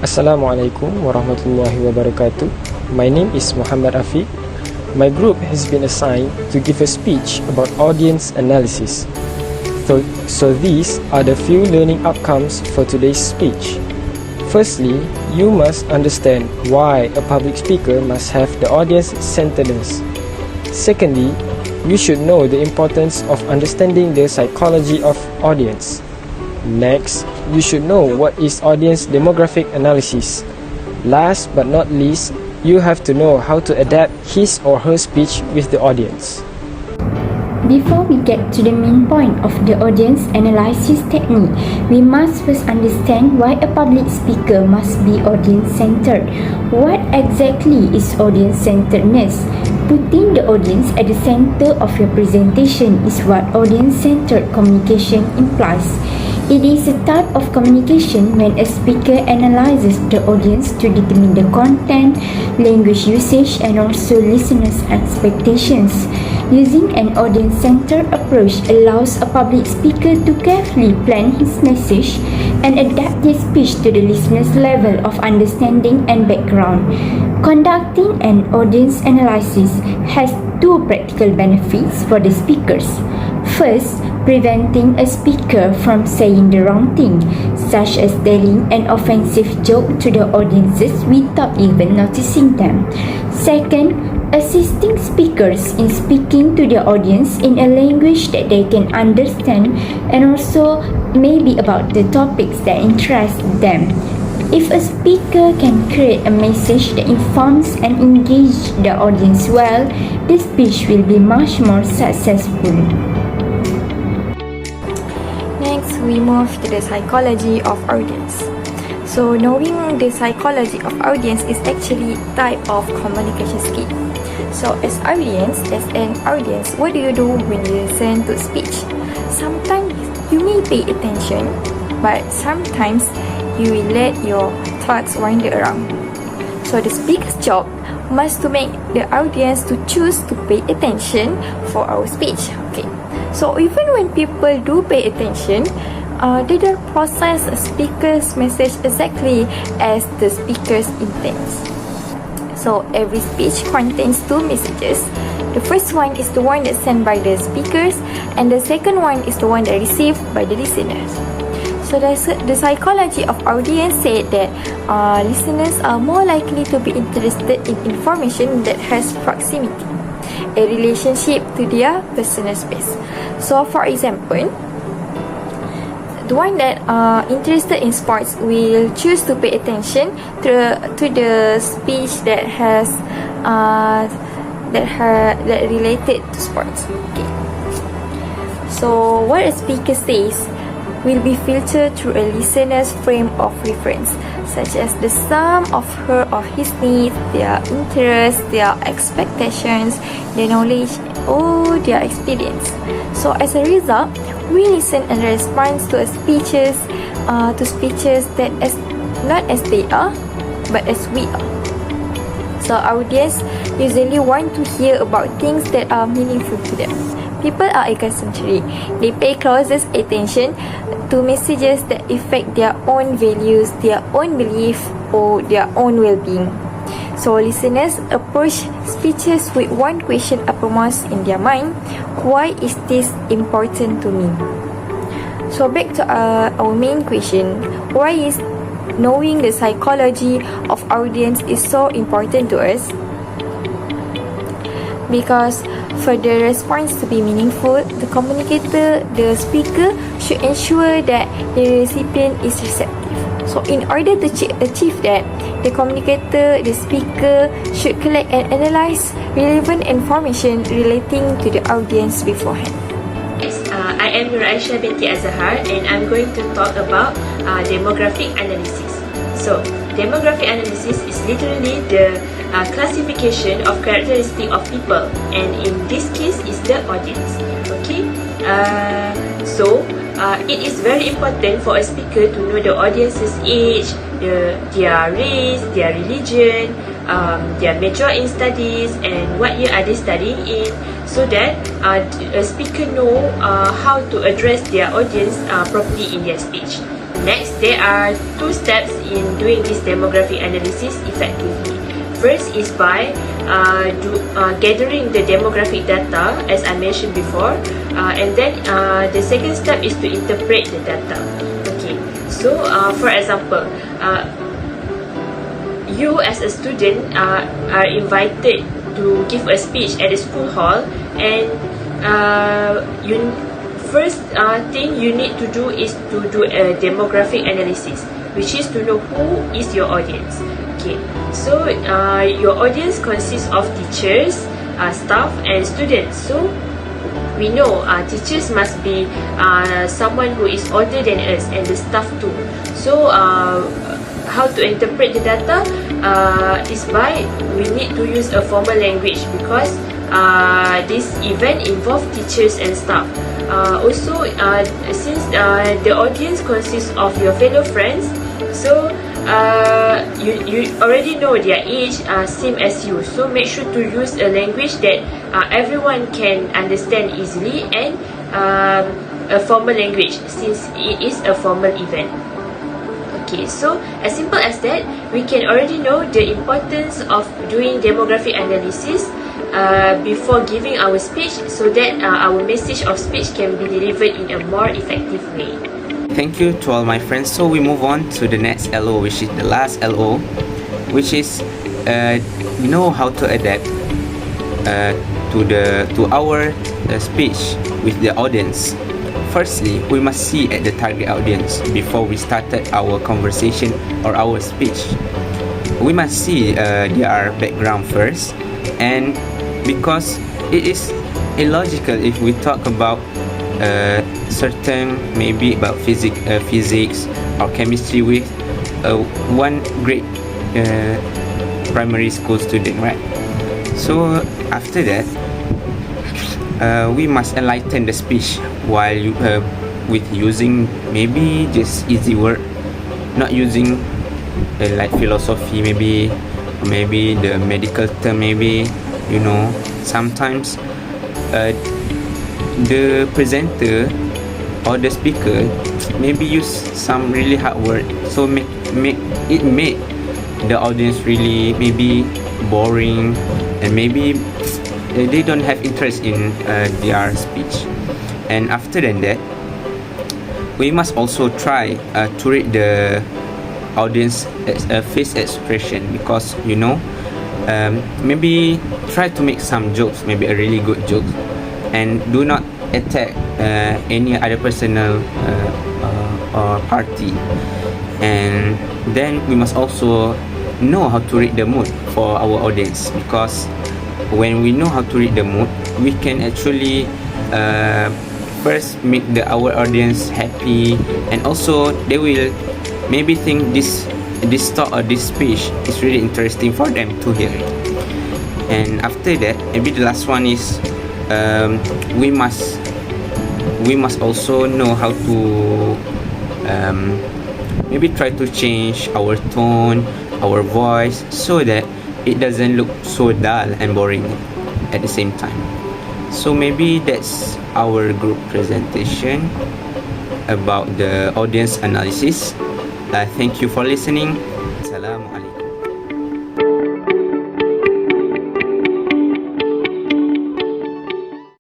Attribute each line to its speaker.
Speaker 1: Assalamualaikum warahmatullahi wabarakatuh. My name is Muhammad Afiq. My group has been assigned to give a speech about audience analysis. So these are the few learning outcomes for today's speech. Firstly, you must understand why a public speaker must have the audience-centeredness. Secondly, you should know the importance of understanding the psychology of audience. Next, you should know what is audience demographic analysis. Last but not least, you have to know how to adapt his or her speech with the audience.
Speaker 2: Before we get to the main point of the audience analysis technique, we must first understand why a public speaker must be audience-centered. What exactly is audience-centeredness? Putting the audience at the center of your presentation is what audience-centered communication implies. It is a type of communication when a speaker analyzes the audience to determine the content, language usage, and also listeners' expectations. Using an audience-centered approach allows a public speaker to carefully plan his message and adapt his speech to the listener's level of understanding and background. Conducting an audience analysis has two practical benefits for the speakers. First, preventing a speaker from saying the wrong thing, such as telling an offensive joke to the audiences without even noticing them. Second, assisting speakers in speaking to the audience in a language that they can understand and also maybe about the topics that interest them. If a speaker can create a message that informs and engages the audience well, the speech will be much more successful.
Speaker 3: Next, we move to the psychology of audience. So, knowing the psychology of audience is actually a type of communication skill. So, as an audience, what do you do when you listen to speech? Sometimes you may pay attention, but sometimes you will let your thoughts wander around. So, the speaker's job must to make the audience to choose to pay attention for our speech. Okay. So even when people do pay attention, they don't process a speaker's message exactly as the speaker's intends. So every speech contains two messages. The first one is the one that's sent by the speakers, and the second one is the one that received by the listeners. So the psychology of audience said that listeners are more likely to be interested in information that has proximity, a relationship to their personal space. So for example, the one that are interested in sports will choose to pay attention to the speech that has that related to sports. Okay. So what a speaker says will be filtered through a listener's frame of reference, such as the sum of her or his needs, their interests, their expectations, their knowledge, or their experience. So as a result, we listen and respond to speeches that as not as they are, but as we are. So audience usually want to hear about things that are meaningful to them. People are egocentric. They pay closest attention to messages that affect their own values, their own belief, or their own well-being. So listeners approach speeches with one question uppermost in their mind: why is this important to me? So back to our main question: why is knowing the psychology of audience is so important to us? Because for the response to be meaningful, the communicator, the speaker, should ensure that the recipient is receptive. So in order to achieve that, the communicator, the speaker, should collect and analyze relevant information relating to the audience beforehand.
Speaker 4: I am Nur Aisha binti Azhar, and I'm going to talk about demographic analysis. So, demographic analysis is literally the classification of characteristic of people, and in this case is the audience. Okay, it is very important for a speaker to know the audience's age, their race, their religion, their major in studies, and what year are they studying in, so that a speaker know how to address their audience properly in their speech. Next, there are two steps in doing this demographic analysis effectively. First is by gathering the demographic data, as I mentioned before, and then the second step is to interpret the data. Okay, so for example, you as a student are invited to give a speech at the school hall, and first thing you need to do is to do a demographic analysis, which is to know who is your audience. Okay, so your audience consists of teachers, staff and students. So we know teachers must be someone who is older than us, and the staff too. So how to interpret the data is by we need to use a formal language, because this event involves teachers and staff. Also, since the audience consists of your fellow friends, so you already know their age, same as you. So make sure to use a language that everyone can understand easily, and a formal language, since it is a formal event. Okay, so as simple as that, we can already know the importance of doing demographic analysis before giving our speech, so that our message of speech can be delivered in a more effective way.
Speaker 5: Thank you to all my friends. So we move on to the next LO, which is the last LO, which is know how to adapt to our speech with the audience. Firstly, we must see at the target audience before we started our conversation or our speech. We must see their background first, and because it is illogical if we talk about certain, maybe about physics or chemistry with one grade primary school student, right? So after that, we must enlighten the speech while with using maybe just easy word, not using like philosophy, maybe the medical term, maybe, you know, sometimes the presenter or the speaker maybe use some really hard word, so make the audience really maybe boring, and maybe they don't have interest in their speech. And after that, we must also try to read the audience face expression, because, you know, maybe try to make some jokes, maybe a really good joke, and do not attack any other personal or party. And then we must also know how to read the mood for our audience, because when we know how to read the mood, we can actually first make our audience happy, and also they will maybe think this talk or this speech is really interesting for them to hear it. And after that, maybe the last one is we must also know how to maybe try to change our tone, our voice, so that it doesn't look so dull and boring at the same time. So maybe that's our group presentation about the audience analysis. Thank you for listening. Assalamualaikum.